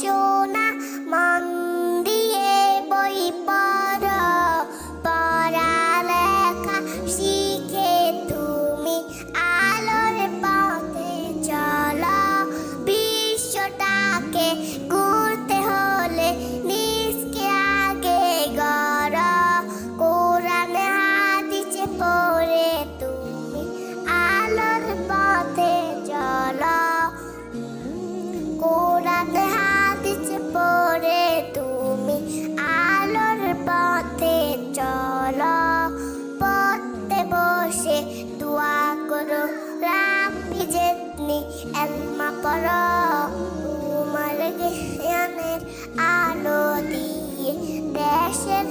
সোনা মন দিয়ে বই পড়ো, পড়ালেখা শিখে তুমি আলোর পথে চলো। বিশ্বটাকে ঘুরতে হলে নিজকে আগে গড়ো, কোরআন হাদিসে পড়ে তুমি আলোর পথে চলো। কোরআন হাদিসে পড়ে তুমি আলোর পথে চলো। পড়তে বসে দোয়া করো, রাব্বি জিদনি ইলমা পড়ো, তোমার জ্ঞানের আলো দিয়ে দেশের